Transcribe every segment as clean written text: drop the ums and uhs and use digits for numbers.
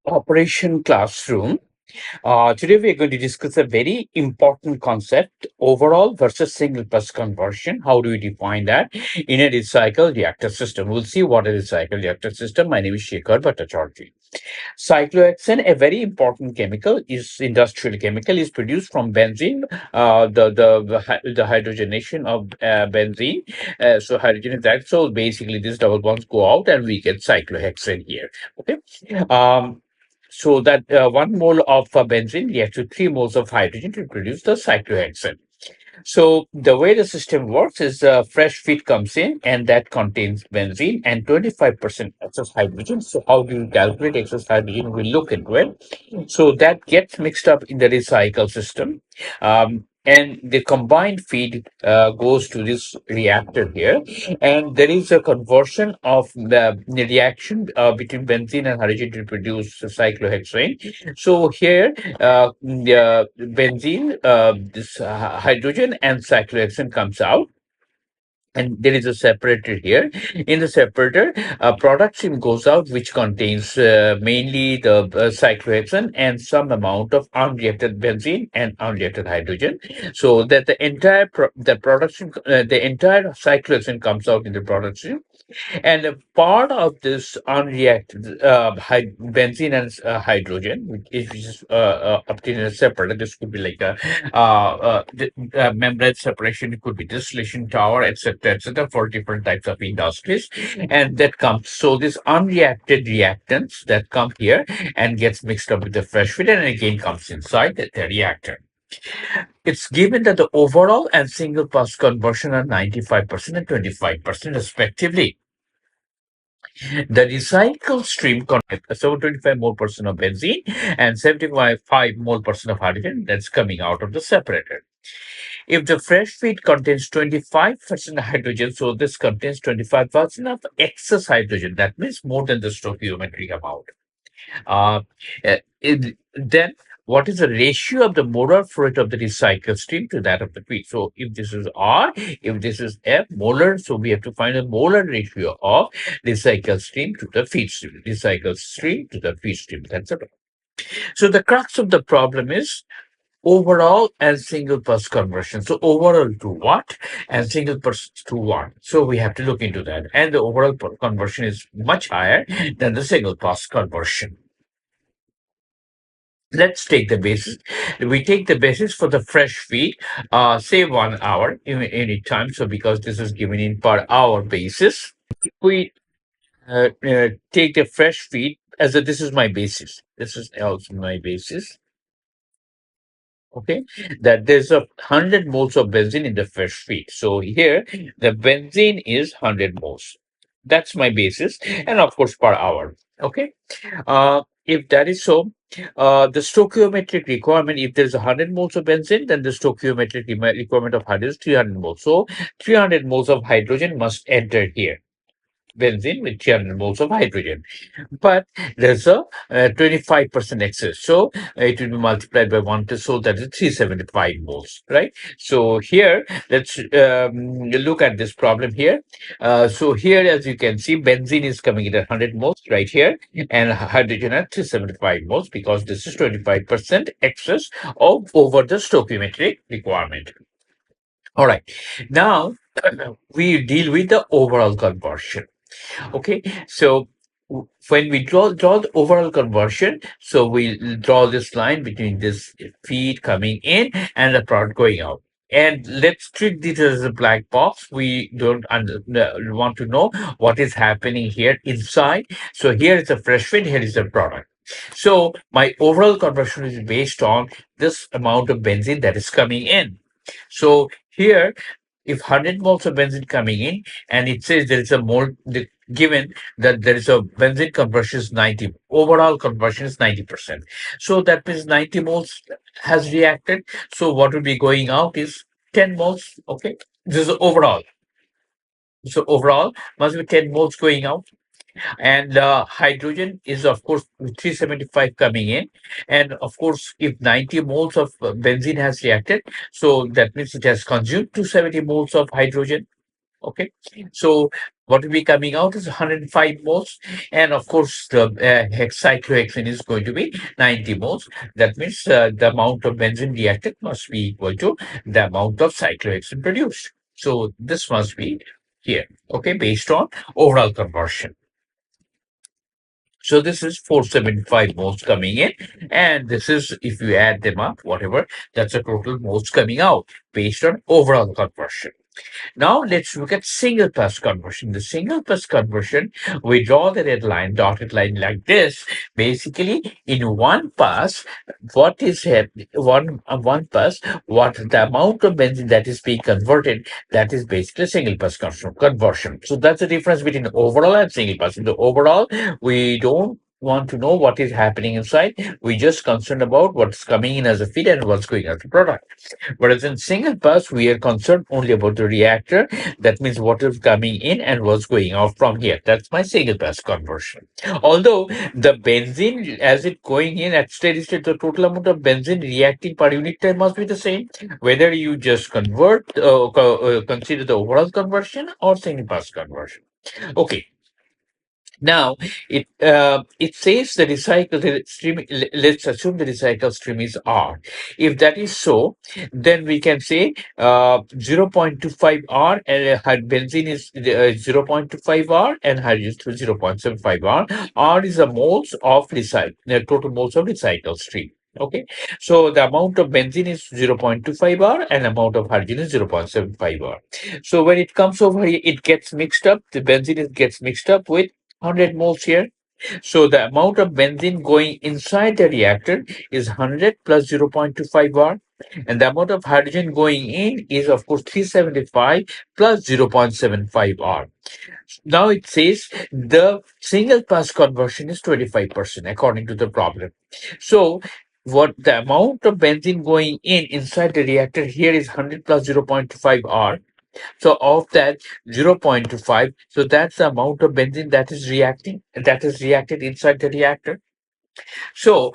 Operation Classroom. Today we are going to discuss a very important concept, overall versus single pass conversion. How do we define that in a recycle reactor system? We'll see what is a recycle reactor system. My name is Shekhar Bhattacharjee. Cyclohexane, a very important chemical, is industrial chemical, is produced from benzene, the hydrogenation of benzene. So hydrogen is that. So basically, these double bonds go out, and we get cyclohexane here. Okay. So that 1 mole of benzene reacts with 3 moles of hydrogen to produce the cyclohexane. So the way the system works is fresh feed comes in and that contains benzene and 25% excess hydrogen. So how do you calculate excess hydrogen? We'll look into it. So that gets mixed up in the recycle system. And the combined feed goes to this reactor here. And there is a conversion of the reaction between benzene and hydrogen to produce cyclohexane. So here, the benzene, this hydrogen and cyclohexane comes out. And there is a separator here. In the separator, a product stream goes out, which contains mainly the cyclohexane and some amount of unreacted benzene and unreacted hydrogen. So that the entire the product stream, the entire cyclohexane comes out in the product stream, and a part of this unreacted benzene and hydrogen, which is obtained in a separate, this could be like a membrane separation, it could be distillation tower, etc., for different types of industries. And that comes, so this unreacted reactants that come here and gets mixed up with the fresh feed and again comes inside the reactor. It's given that the overall and single pass conversion are 95% and 25% respectively. The recycled stream contains 725 more percent of benzene and 75 more percent of hydrogen that's coming out of the separator. If the fresh feed contains 25% hydrogen, so this contains 25% of excess hydrogen. That means more than the stoichiometric amount. Uh, then what is the ratio of the molar fluid of the recycled stream to that of the feed? So if this is R, if this is F, molar, so we have to find a molar ratio of recycled stream to the feed stream, recycled stream to the feed stream. That's it. So the crux of the problem is overall and single pass conversion. So overall to what and single pass to what? So we have to look into that. And the overall conversion is much higher than the single pass conversion. Let's take the basis. We take the basis for the fresh feed, say 1 hour in any time. So because this is given in per hour basis, we take the fresh feed as a, this is my basis. This is also my basis. Okay, that there's 100 moles of benzene in the fresh feed. So here the benzene is 100 moles. That's my basis, and of course per hour. Okay, if that is so, the stoichiometric requirement, if there's 100 moles of benzene, then the stoichiometric requirement of hydrogen is 300 moles. So 300 moles of hydrogen must enter here. Benzene with 300 moles of hydrogen. But there's a 25% excess. So it will be multiplied by 1 to, so that is 375 moles, right? So here, let's look at this problem here. So here, as you can see, benzene is coming in at 100 moles right here, and hydrogen at 375 moles because this is 25% excess of over the stoichiometric requirement. All right. Now, we deal with the overall conversion. Okay, so when we draw the overall conversion, so we draw this line between this feed coming in and the product going out. And let's treat this as a black box. We don't want to know what is happening here inside. So here is a fresh feed, here is the product. So my overall conversion is based on this amount of benzene that is coming in. So here, if 100 moles of benzene coming in, and it says there is a mole, given that there is a benzene conversion is 90, overall conversion is 90%. So that means 90 moles has reacted. So what will be going out is 10 moles. Okay, this is overall. So overall must be 10 moles going out. And hydrogen is, of course, 375 coming in. And of course, if 90 moles of benzene has reacted, so that means it has consumed 270 moles of hydrogen. Okay, so what will be coming out is 105 moles, and of course the cyclohexane is going to be 90 moles. That means the amount of benzene reacted must be equal to the amount of cyclohexane produced. So this must be here, okay, based on overall conversion. So this is 475 moles coming in, and this is, if you add them up, whatever, that's the total moles coming out based on overall conversion. Now let's look at single pass conversion. The single pass conversion, we draw the red line, dotted line like this. Basically, in one pass, what is one pass, what the amount of benzene that is being converted, that is basically single pass conversion. So that's the difference between overall and single pass. In the overall, we don't want to know what is happening inside. We just concerned about what's coming in as a feed and what's going as a product. Whereas in single pass, we are concerned only about the reactor. That means what is coming in and what's going out from here. That's my single pass conversion. Although the benzene, as it going in at steady state, the total amount of benzene reacting per unit time must be the same. Whether you just consider the overall conversion or single pass conversion. Okay, now, it says the recycle stream. Let's assume the recycle stream is R. If that is so, then we can say 0.25 R and benzene is 0.25 R and hydrogen is 0.75 R. R is the moles of total moles of recycle stream. Okay, so the amount of benzene is 0.25 R and amount of hydrogen is 0.75 R. So when it comes over here, it gets mixed up. The benzene gets mixed up with 100 moles here. So the amount of benzene going inside the reactor is 100 plus 0.25 bar. And the amount of hydrogen going in is, of course, 375 plus 0.75 R. Now it says the single pass conversion is 25% according to the problem. So what the amount of benzene going in inside the reactor here is 100 plus 0.25 R. So of that 0.25, so that's the amount of benzene that is reacted inside the reactor. So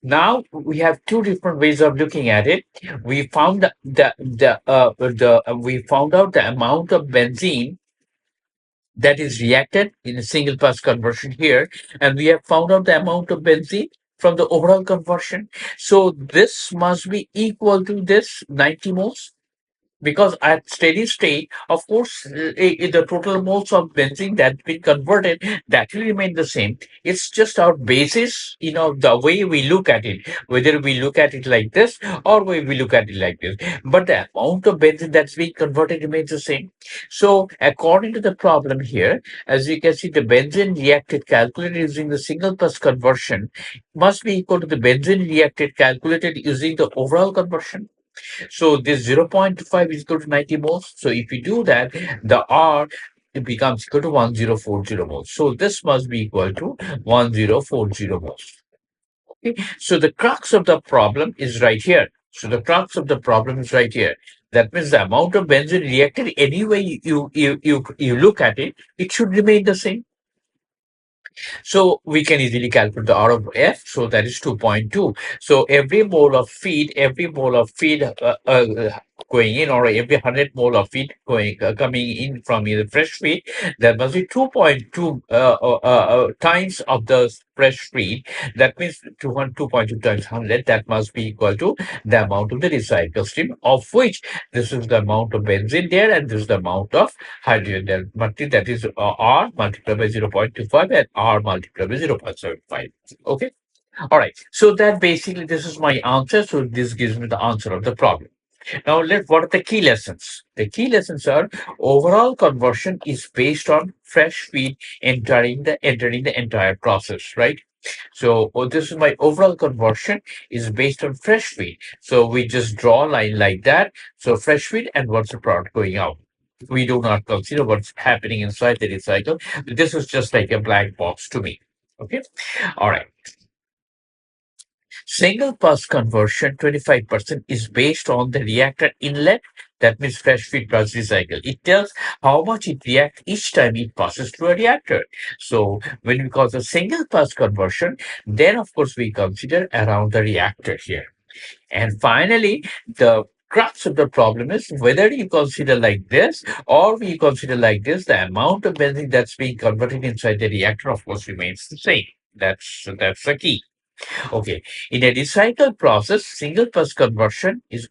now we have two different ways of looking at it. We found we found out the amount of benzene that is reacted in a single pass conversion here, and we have found out the amount of benzene from the overall conversion. So this must be equal to this 90 moles. Because at steady state, of course, the total moles of benzene that's been converted, that will remain the same. It's just our basis, the way we look at it, whether we look at it like this or we look at it like this. But the amount of benzene that's being converted remains the same. So according to the problem here, as you can see, the benzene reacted calculated using the single pass conversion must be equal to the benzene reacted calculated using the overall conversion. So this 0.5 is equal to 90 moles. So if you do that, the R, it becomes equal to 1040 moles. So this must be equal to 1040 moles. Okay. So the crux of the problem is right here. So the crux of the problem is right here. That means the amount of benzene reacted, any way you look at it, it should remain the same. So we can easily calculate the R of F. So that is 2.2. So every mole of feed going in, or every 100 mole of feed coming in from either fresh feed, there must be 2.2 times of the fresh feed. That means 2.2 times 100. That must be equal to the amount of the recycle stream, of which this is the amount of benzene there, and this is the amount of hydrogen there. That is R multiplied by 0.25 and R multiplied by 0.75. Okay. All right. So that basically this is my answer. So this gives me the answer of the problem. Now, what are the key lessons? The key lessons are overall conversion is based on fresh feed entering the entire process, right? So this is my overall conversion is based on fresh feed. So we just draw a line like that. So fresh feed and what's the product going out. We do not consider what's happening inside the recycle. This is just like a black box to me. Okay. All right. Single pass conversion, 25% is based on the reactor inlet. That means fresh feed plus recycle. It tells how much it reacts each time it passes through a reactor. So when we call the single pass conversion, then of course we consider around the reactor here. And finally, the crux of the problem is whether you consider like this or we consider like this, the amount of benzene that's being converted inside the reactor, of course, remains the same. That's the key. Okay. In a recycle process, single pass conversion is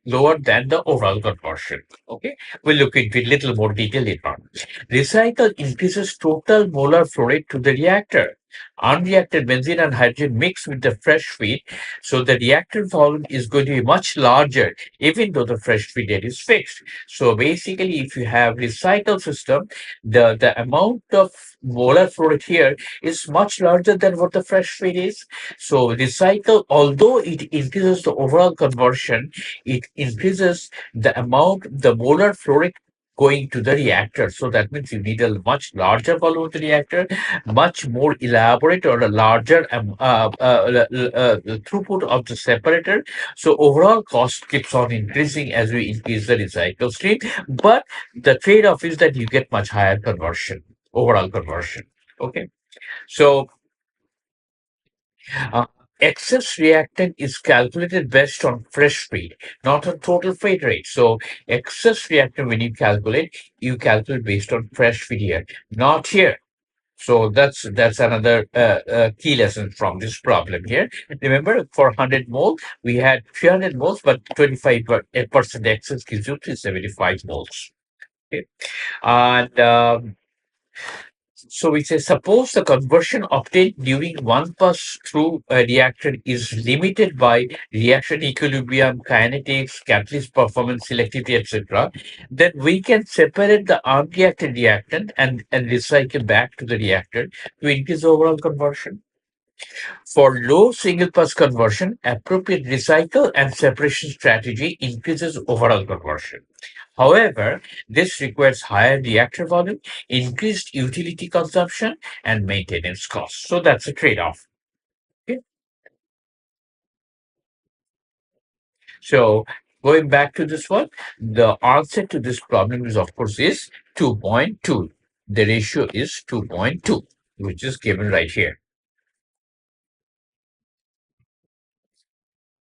lower than the overall conversion. Okay. We'll look into a little more detail later on. Recycle increases total molar flow rate to the reactor. Unreacted benzene and hydrogen mix with the fresh feed, so the reactor volume is going to be much larger, even though the fresh feed rate is fixed. So basically, if you have recycle system, the amount of molar flow rate here is much larger than what the fresh feed is. So recycle, although it increases the overall conversion, it increases the amount, the molar flow rate going to the reactor. So that means you need a much larger volume of the reactor, much more elaborate or a larger throughput of the separator. So overall cost keeps on increasing as we increase the recycle stream. But the trade-off is that you get much higher conversion, overall conversion. Okay. So uh, excess reactant is calculated based on fresh feed, not on total feed rate. So excess reactant, when you calculate based on fresh feed here, not here. So that's another key lesson from this problem here. Remember, for 100 mole, we had 300 moles, but 25% excess gives you 375 moles. Okay. And so we say, suppose the conversion obtained during one pass through a reactor is limited by reaction equilibrium, kinetics, catalyst performance, selectivity, etc. Then we can separate the unreacted reactant and recycle back to the reactor to increase overall conversion. For low single pass conversion, appropriate recycle and separation strategy increases overall conversion. However, this requires higher reactor volume, increased utility consumption, and maintenance costs. So that's a trade-off. Okay? So going back to this one, the answer to this problem is, of course, is 2.2. The ratio is 2.2, which is given right here.